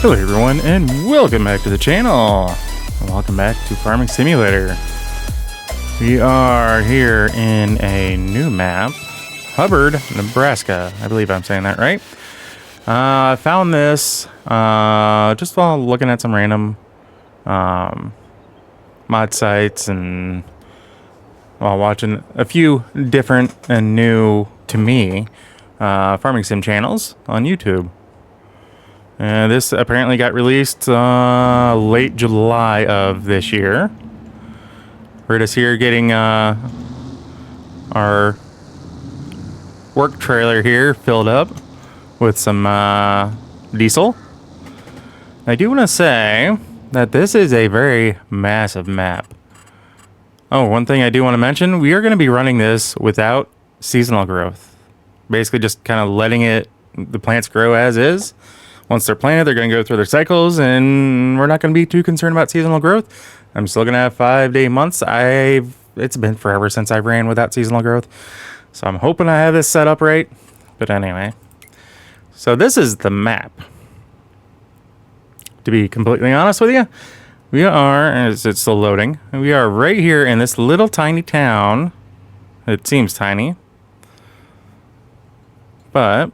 Hello everyone, and welcome back to the channel. Welcome back to Farming Simulator. We are here in a new map, Hubbard, Nebraska. I believe I'm saying that right. I found this just while looking at some random mod sites and while watching a few different and new to me farming sim channels on YouTube. This apparently got released late July of this year. We're just here getting our work trailer here filled up with some diesel. I do want to say that this is a very massive map. Oh, one thing I do want to mention, we are going to be running this without seasonal growth. Basically just kind of letting the plants grow as is. Once they're planted, they're going to go through their cycles, and we're not going to be too concerned about seasonal growth. I'm still going to have 5-day months. It's been forever since I ran without seasonal growth, so I'm hoping I have this set up right. But anyway, so this is the map. To be completely honest with you, we are, as it's still loading, we are right here in this little tiny town. It seems tiny, but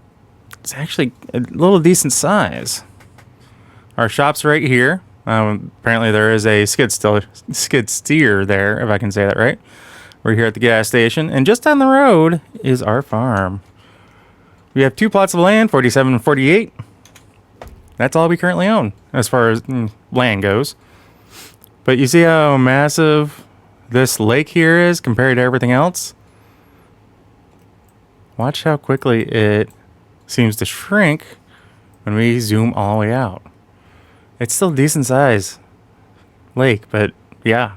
it's actually a little decent size. Our shop's right here. Apparently there is a skid steer there, if I can say that right. We're here at the gas station, and just down the road is our farm. We have 2 plots of land, 47 and 48. That's all we currently own as far as land goes. But you see how massive this lake here is compared to everything else? Watch how quickly it seems to shrink when we zoom all the way out. It's still a decent size lake, but yeah.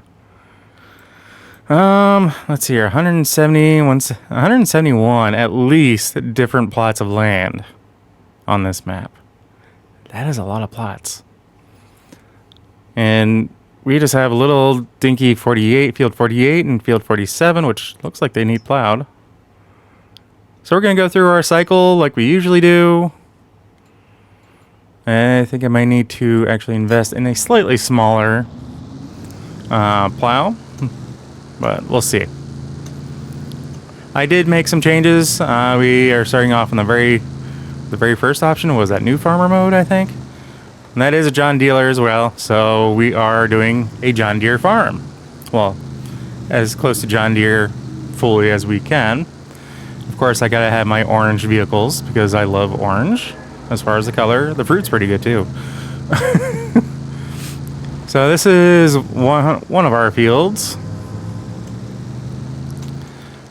Let's see here, 171 at least different plots of land on this map. That is a lot of plots. And we just have a little dinky 48, field 48 and field 47, which looks like they need plowed. So we're going to go through our cycle like we usually do. And I think I might need to actually invest in a slightly smaller plow, but we'll see. I did make some changes. We are starting off on the very first option was that new farmer mode, I think. And that is a John Deere as well. So we are doing a John Deere farm. Well, as close to John Deere fully as we can. Of course, I gotta have my orange vehicles because I love orange. As far as the color, the fruit's pretty good too. So this is one of our fields.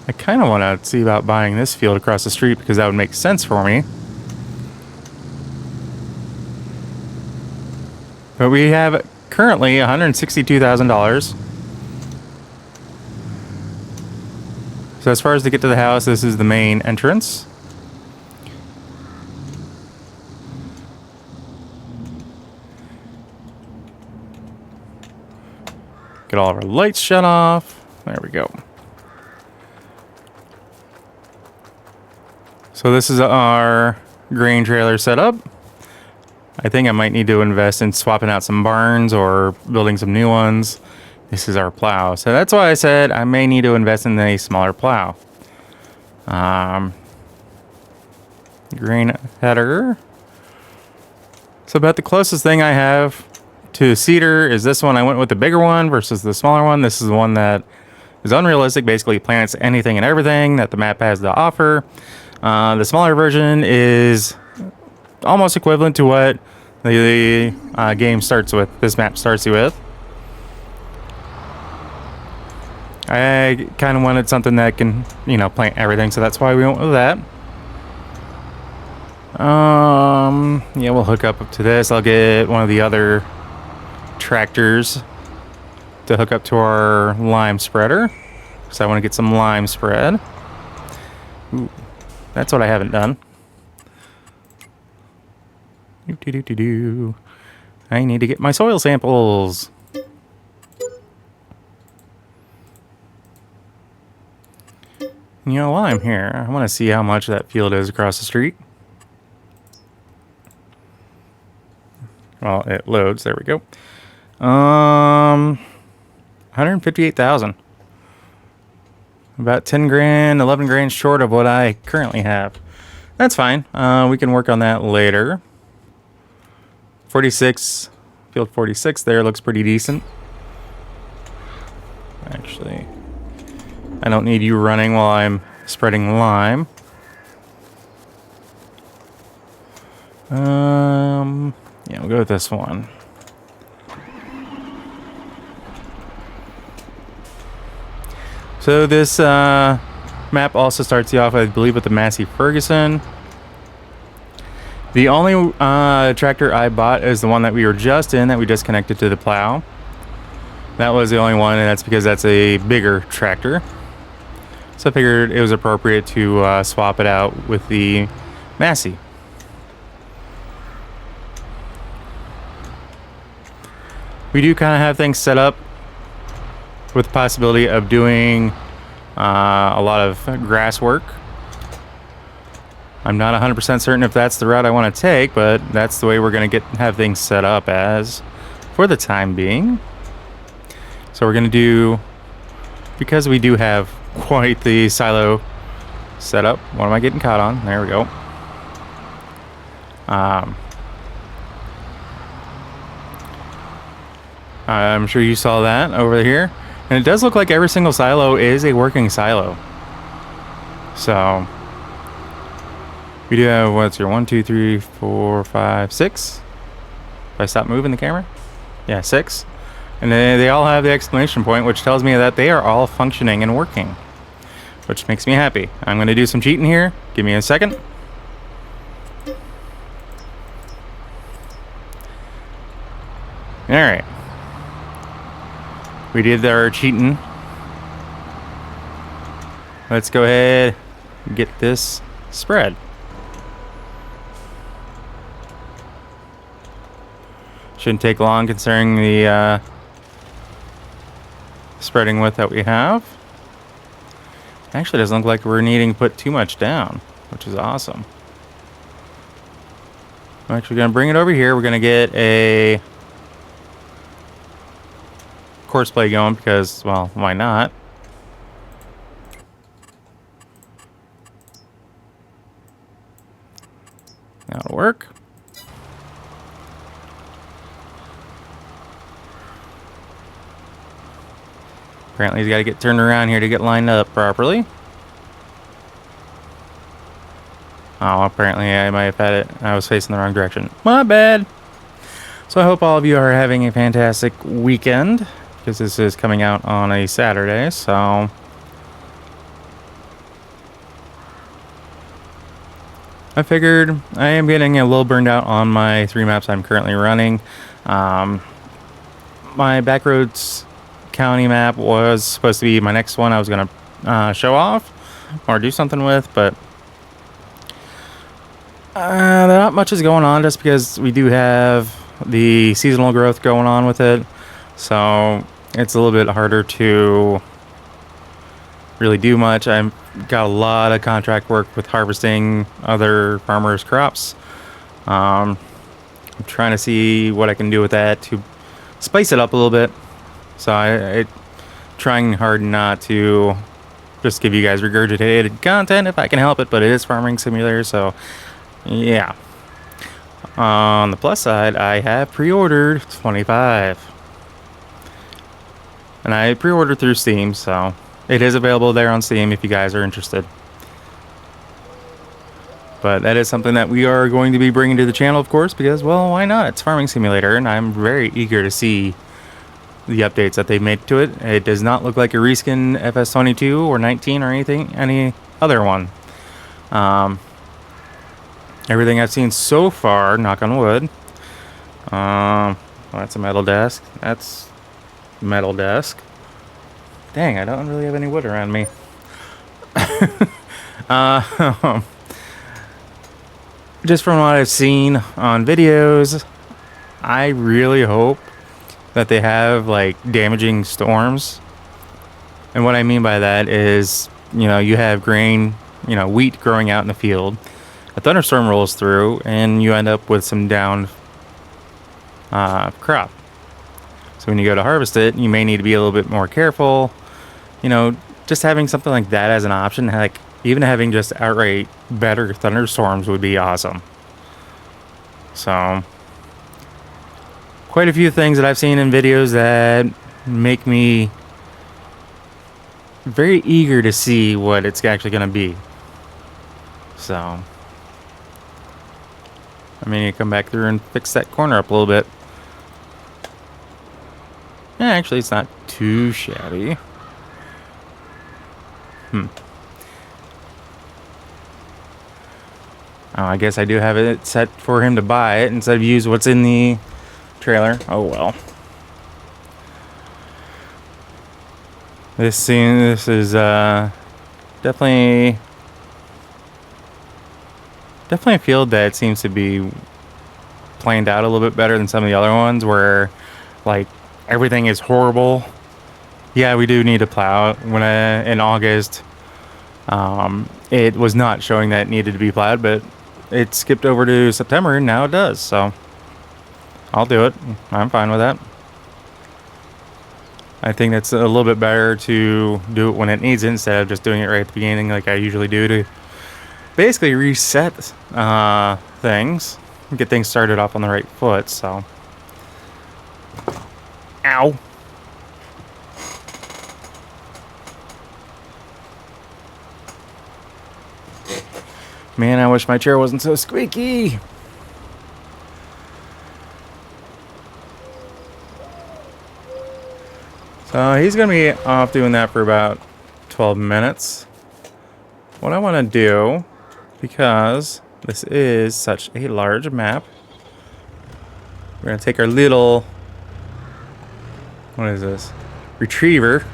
I kind of want to see about buying this field across the street because that would make sense for me. But we have currently $162,000. So as far as to get to the house, this is the main entrance. Get all of our lights shut off. There we go. So this is our grain trailer setup. I think I might need to invest in swapping out some barns or building some new ones. This is our plow. So that's why I said I may need to invest in a smaller plow. Grain header. So about the closest thing I have to seeder is this one. I went with the bigger one versus the smaller one. This is the one that is unrealistic. Basically plants anything and everything that the map has to offer. The smaller version is almost equivalent to what the game starts with. This map starts you with. I kind of wanted something that can, plant everything, so that's why we went with that. Yeah, we'll hook up to this. I'll get one of the other tractors to hook up to our lime spreader, because I want to get some lime spread. Ooh, that's what I haven't done. I need to get my soil samples. While I'm here, I want to see how much that field is across the street. Well, it loads. There we go. 158,000. About 10 grand, 11 grand short of what I currently have. That's fine. We can work on that later. 46, field 46 there looks pretty decent. Actually, I don't need you running while I'm spreading lime. Yeah, we'll go with this one. So this map also starts you off, I believe, with the Massey Ferguson. The only tractor I bought is the one that we were just in, that we just connected to the plow. That was the only one, and that's because that's a bigger tractor. So I figured it was appropriate to swap it out with the Massey. We do kind of have things set up with the possibility of doing a lot of grass work. I'm not 100% certain if that's the route I want to take, but that's the way we're going to have things set up as for the time being. So we're going to do, because we do have quite the silo setup. What am I getting caught on? There we go. I'm sure you saw that over here. And it does look like every single silo is a working silo. So we do have, what's your 1, 2, 3, 4, 5, 6? If I stop moving the camera? Yeah, 6. And they all have the exclamation point, which tells me that they are all functioning and working, which makes me happy. I'm going to do some cheating here. Give me a second. All right. We did our cheating. Let's go ahead and get this spread. Shouldn't take long considering the spreading width that we have. Actually, doesn't look like we're needing to put too much down, which is awesome. I'm actually going to bring it over here. We're going to get a course play going because, well, why not? That'll work. Apparently he's got to get turned around here to get lined up properly. Oh, apparently I might have had it. I was facing the wrong direction. My bad. So I hope all of you are having a fantastic weekend, because this is coming out on a Saturday, so I figured I am getting a little burned out on my 3 maps I'm currently running. My Backroads County map was supposed to be my next one I was going to show off or do something with, but not much is going on just because we do have the seasonal growth going on with it, so it's a little bit harder to really do much. I've got a lot of contract work with harvesting other farmers' crops. I'm trying to see what I can do with that to spice it up a little bit. So I trying hard not to just give you guys regurgitated content if I can help it, but it is Farming Simulator, so yeah. On the plus side, I have pre-ordered 25. And I pre-ordered through Steam, so it is available there on Steam if you guys are interested. But that is something that we are going to be bringing to the channel, of course, because, well, why not? It's Farming Simulator, and I'm very eager to see the updates that they've made to it. It does not look like a reskin FS22 or 19 or any other one. Everything I've seen so far, knock on wood. Well, that's a metal desk. That's metal desk. Dang, I don't really have any wood around me. Just from what I've seen on videos, I really hope that they have like damaging storms. And what I mean by that is, you know, you have grain, you know, wheat growing out in the field. A thunderstorm rolls through and you end up with some downed crop. So when you go to harvest it, you may need to be a little bit more careful. You know, just having something like that as an option, like even having just outright better thunderstorms would be awesome. So, quite a few things that I've seen in videos that make me very eager to see what it's actually going to be. So, I mean, you come back through and fix that corner up a little bit. Yeah, actually, it's not too shabby. Oh, I guess I do have it set for him to buy it instead of use what's in the trailer. Oh well. This scene, this is definitely a field that seems to be planned out a little bit better than some of the other ones where like everything is horrible. Yeah, we do need to plow. When in August, it was not showing that it needed to be plowed, but it skipped over to September and now it does. So I'll do it. I'm fine with that. I think that's a little bit better to do it when it needs it instead of just doing it right at the beginning like I usually do to basically reset things, get things started off on the right foot. So, ow. Man, I wish my chair wasn't so squeaky. So he's going to be off doing that for about 12 minutes. What I want to do, because this is such a large map, we're going to take our little, what is this? Retriever,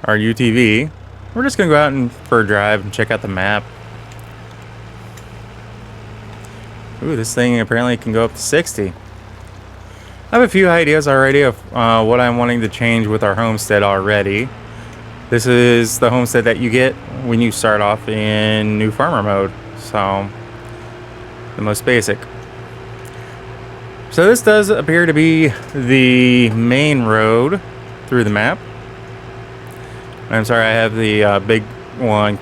our UTV. We're just going to go out and for a drive and check out the map. Ooh, this thing apparently can go up to 60. I have a few ideas already of what I'm wanting to change with our homestead already. This is the homestead that you get when you start off in new farmer mode. So, the most basic. So this does appear to be the main road through the map. I'm sorry, I have the big one,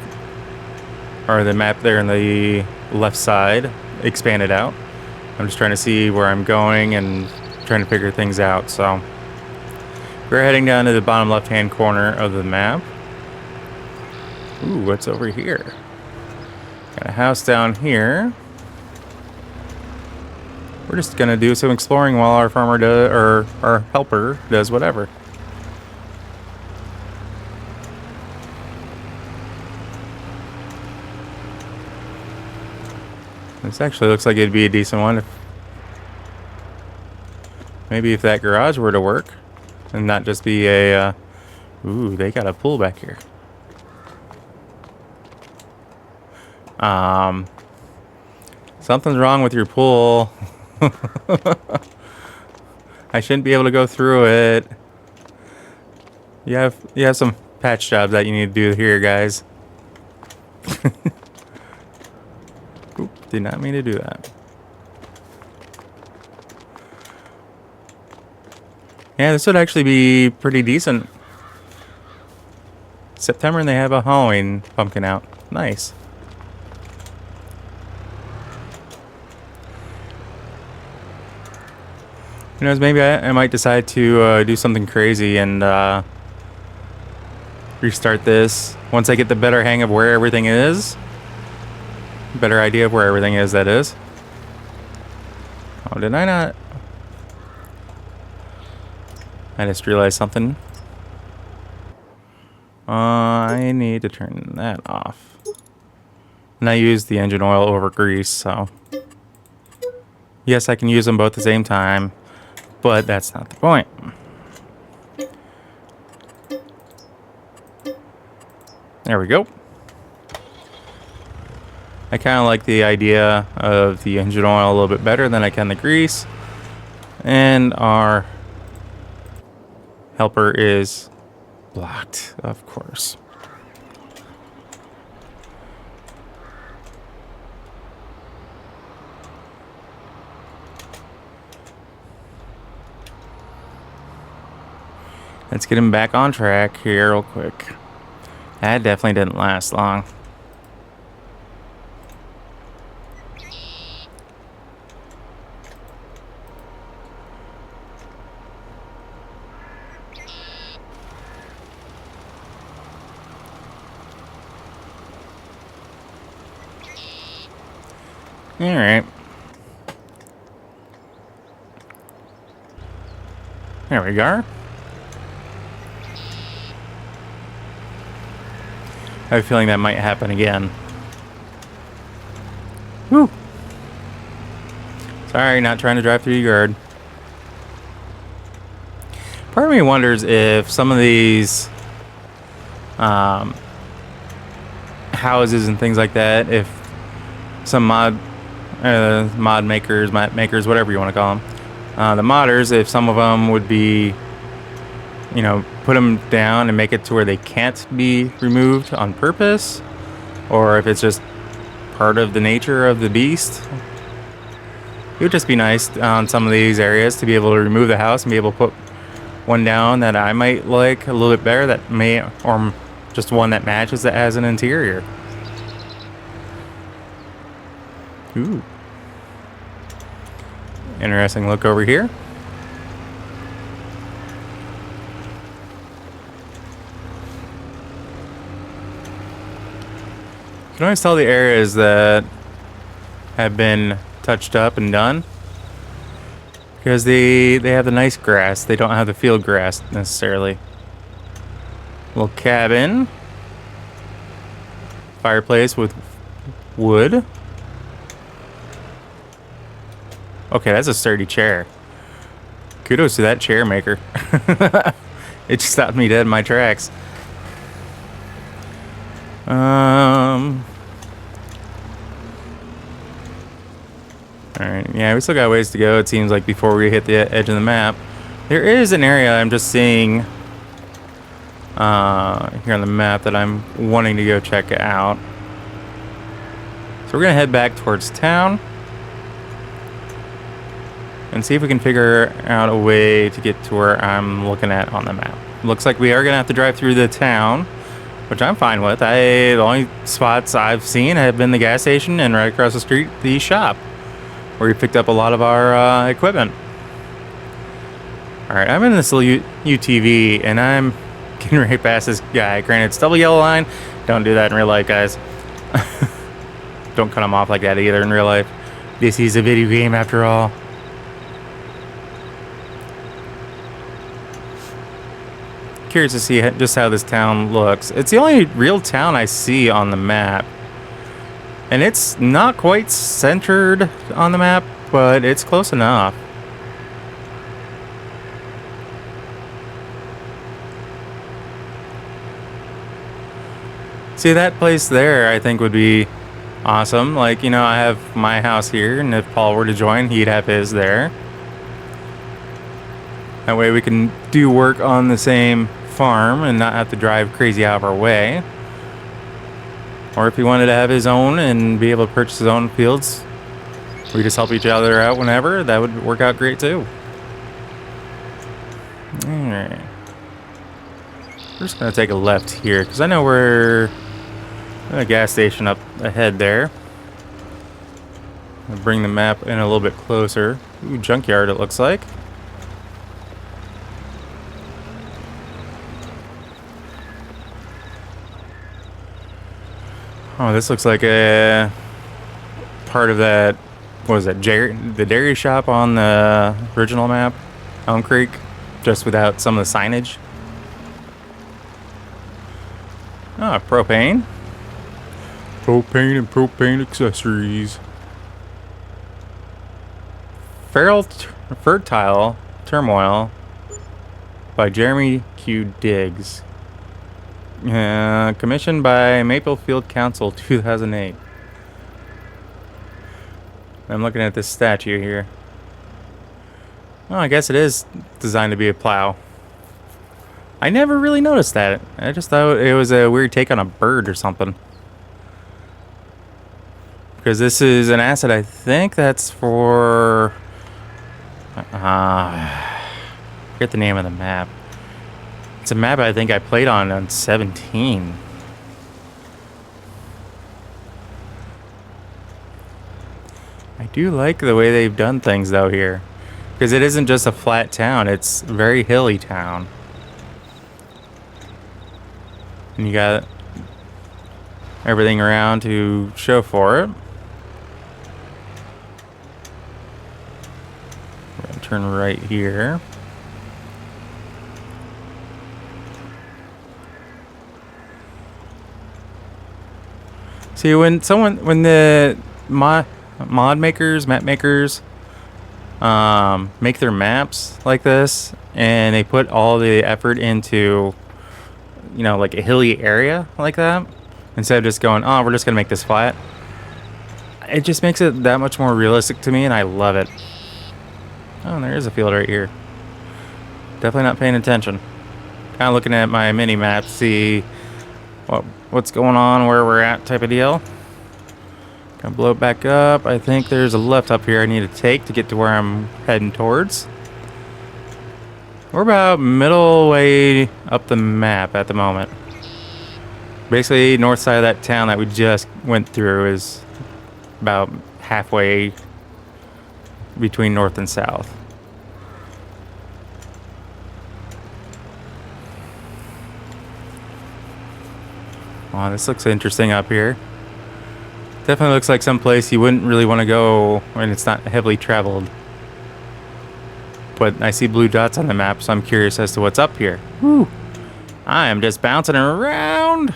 or the map there on the left side, expanded out. I'm just trying to see where I'm going and trying to figure things out. So we're heading down to the bottom left-hand corner of the map. Ooh, what's over here? Got a house down here. We're just gonna do some exploring while our farmer does, or our helper does whatever. This actually looks like it'd be a decent one. Maybe if that garage were to work and not just be a, ooh, they got a pool back here. Something's wrong with your pool. I shouldn't be able to go through it. You have some patch jobs that you need to do here, guys. Oop, did not mean to do that. Yeah, this would actually be pretty decent. September and they have a Halloween pumpkin out. Nice. Who knows, maybe I might decide to do something crazy and restart this once I get the better hang of where everything is. Better idea of where everything is, that is. Oh, did I not? I just realized something. I need to turn that off. And I use the engine oil over grease, so. Yes, I can use them both at the same time, but that's not the point. There we go. I kind of like the idea of the engine oil a little bit better than I can the grease. And our helper is blocked, of course. Let's get him back on track here real quick. That definitely didn't last long. All right. There we go. I have a feeling that might happen again. Whew. Sorry, not trying to drive through your yard. Part of me wonders if some of these houses and things like that, if some mod makers, whatever you want to call them, the modders, if some of them would be, you know, put them down and make it to where they can't be removed on purpose, or if it's just part of the nature of the beast. It would just be nice on some of these areas to be able to remove the house and be able to put one down that I might like a little bit better, that may, or just one that matches that has an interior. Ooh. Interesting look over here. You can always tell the areas that have been touched up and done because they have the nice grass. They don't have the field grass necessarily. Little cabin. Fireplace with wood. Okay, that's a sturdy chair. Kudos to that chair maker. It just stopped me dead in my tracks. Alright, yeah, we still got ways to go, it seems like, before we hit the edge of the map. There is an area I'm just seeing here on the map that I'm wanting to go check out. So we're gonna head back towards town and see if we can figure out a way to get to where I'm looking at on the map. Looks like we are gonna have to drive through the town, which I'm fine with. The only spots I've seen have been the gas station and right across the street, the shop, where we picked up a lot of our equipment. Alright, I'm in this little UTV, and I'm getting right past this guy. Granted, it's double yellow line. Don't do that in real life, guys. Don't cut them off like that either in real life. This is a video game after all. Curious to see just how this town looks. It's the only real town I see on the map. And it's not quite centered on the map, but it's close enough. See, that place there, I think, would be awesome. Like, you know, I have my house here, and if Paul were to join, he'd have his there. That way we can do work on the same farm and not have to drive crazy out of our way. Or if he wanted to have his own and be able to purchase his own fields, we just help each other out whenever. That would work out great too. Alright. We're just going to take a left here because I know we're at a gas station up ahead there. I'll bring the map in a little bit closer. Ooh, junkyard it looks like. Oh, this looks like a part of that, what was that, the dairy shop on the original map, Elm Creek, just without some of the signage. Ah, propane. Propane and propane accessories. Fertile Turmoil by Jeremy Q. Diggs. Commissioned by Maplefield Council, 2008. I'm looking at this statue here. Oh, I guess it is designed to be a plow. I never really noticed that. I just thought it was a weird take on a bird or something. Because this is an asset, I think that's for... forget the name of the map. It's a map I think I played on 17. I do like the way they've done things though here, because it isn't just a flat town, it's a very hilly town. And you got everything around to show for it. We're gonna turn right here. See, when the mod makers, map makers, make their maps like this, and they put all the effort into, you know, like a hilly area like that, instead of just going, oh, we're just gonna make this flat. It just makes it that much more realistic to me, and I love it. Oh, and there is a field right here. Definitely not paying attention. Kind of looking at my mini map, see what's going on, where we're at, type of deal. Gonna blow it back up. I think there's a left up here I need to take to get to where I'm heading towards. We're about middle way up the map at the moment. Basically, north side of that town that we just went through is about halfway between north and south. Oh, this looks interesting up here. Definitely looks like some place you wouldn't really want to go when it's not heavily traveled. But I see blue dots on the map, so I'm curious as to what's up here. Woo! I am just bouncing around.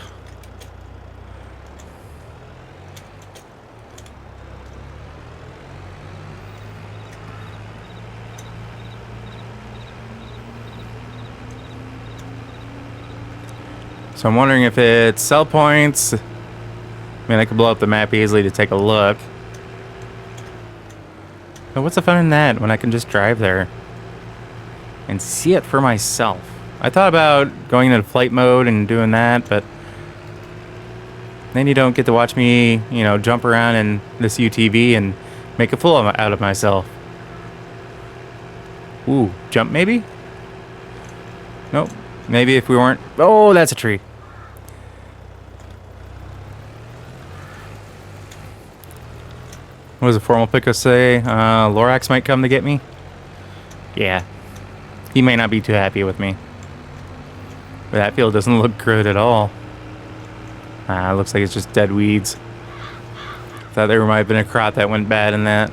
So I'm wondering if it's sell points. I mean, I could blow up the map easily to take a look. But what's the fun in that when I can just drive there and see it for myself? I thought about going into flight mode and doing that, but then you don't get to watch me, you know, jump around in this UTV and make a fool out of myself. Ooh, jump maybe? Nope. Maybe if we weren't... Oh, that's a tree. What does the formal picker say? Lorax might come to get me? Yeah. He may not be too happy with me. But that field doesn't look good at all. It looks like it's just dead weeds. Thought there might have been a crop that went bad in that.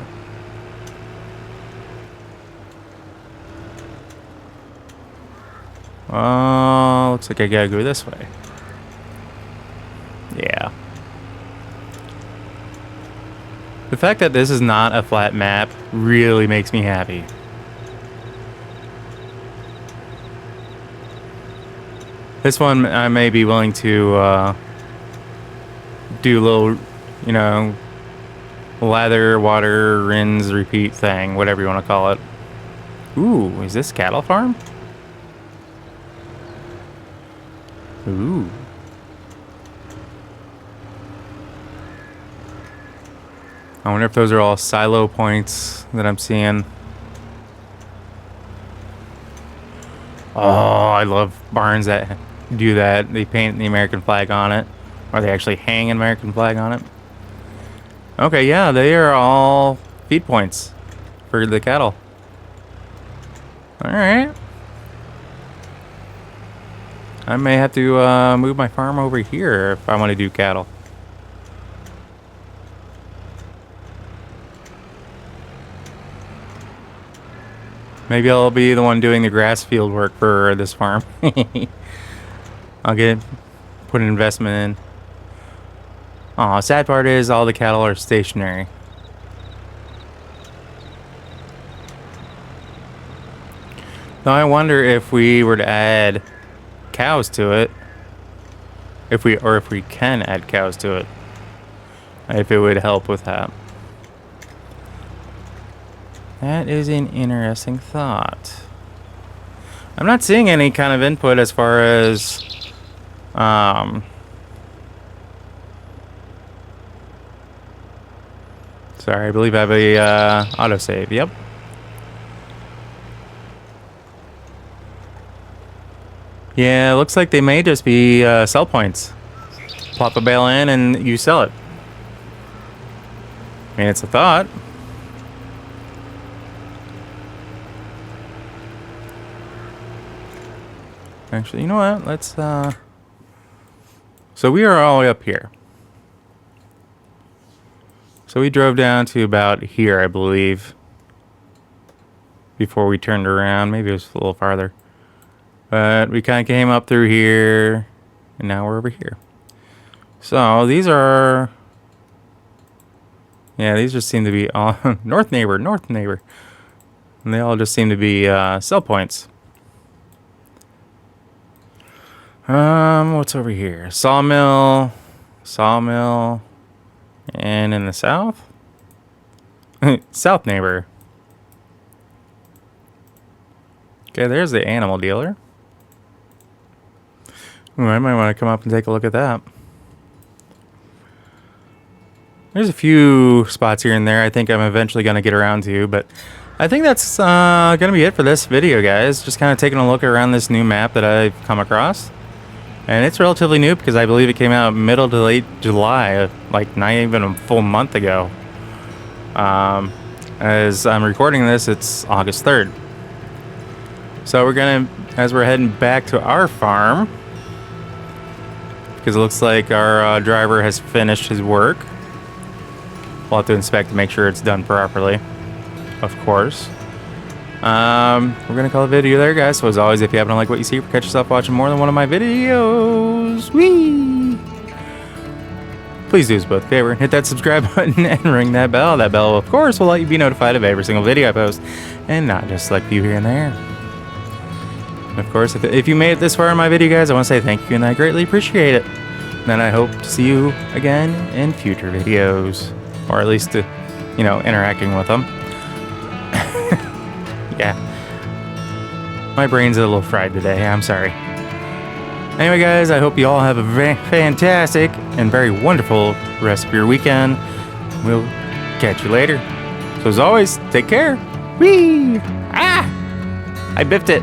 Oh, looks like I gotta go this way. Yeah. The fact that this is not a flat map really makes me happy. This one I may be willing to do a little, you know, lather, water, rinse, repeat thing, whatever you want to call it. Ooh, is this cattle farm? Ooh. I wonder if those are all silo points that I'm seeing. Oh, I love barns that do that. They paint the American flag on it. Or they actually hang an American flag on it. Okay, yeah, they are all feed points for the cattle. Alright. I may have to move my farm over here if I want to do cattle. Maybe I'll be the one doing the grass field work for this farm. I'll put an investment in. Aw, sad part is all the cattle are stationary. Now I wonder if we were to add cows to it, if we can add cows to it, if it would help with that. That is an interesting thought. I'm not seeing any kind of input as far as sorry, I believe I have a autosave. Yep. Yeah, it looks like they may just be sell points. Plop a bale in and you sell it. I mean, it's a thought. Actually, you know what? Let's, So we are all the way up here. So we drove down to about here, I believe. Before we turned around. Maybe it was a little farther. But we kind of came up through here. And now we're over here. So these are... Yeah, these just seem to be all... North neighbor. And they all just seem to be sell points. What's over here? Sawmill, and in the south? South neighbor. Okay, there's the animal dealer. Ooh, I might want to come up and take a look at that. There's a few spots here and there I think I'm eventually going to get around to, but I think that's going to be it for this video, guys. Just kind of taking a look around this new map that I've come across. And it's relatively new because I believe it came out middle to late July, like not even a full month ago. As I'm recording this, it's August 3rd. So we're gonna, as we're heading back to our farm, because it looks like our driver has finished his work. We'll have to inspect to make sure it's done properly, of course. We're gonna call the video there, guys. So as always, if you happen to like what you see, catch yourself watching more than one of my videos, whee! Please do us both a favor, hit that subscribe button and ring that bell. That bell, of course, will let you be notified of every single video I post, and not just select few here and there. Of course, if you made it this far in my video, guys, I want to say thank you, and I greatly appreciate it. And I hope to see you again in future videos, or at least, you know, interacting with them. Yeah. My brain's a little fried today. I'm sorry. Anyway, guys, I hope you all have a fantastic and very wonderful rest of your weekend. We'll catch you later. So as always, take care. Whee! Ah! I biffed it.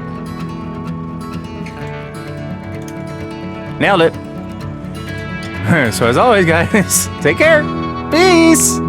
Nailed it. So as always, guys, take care. Peace!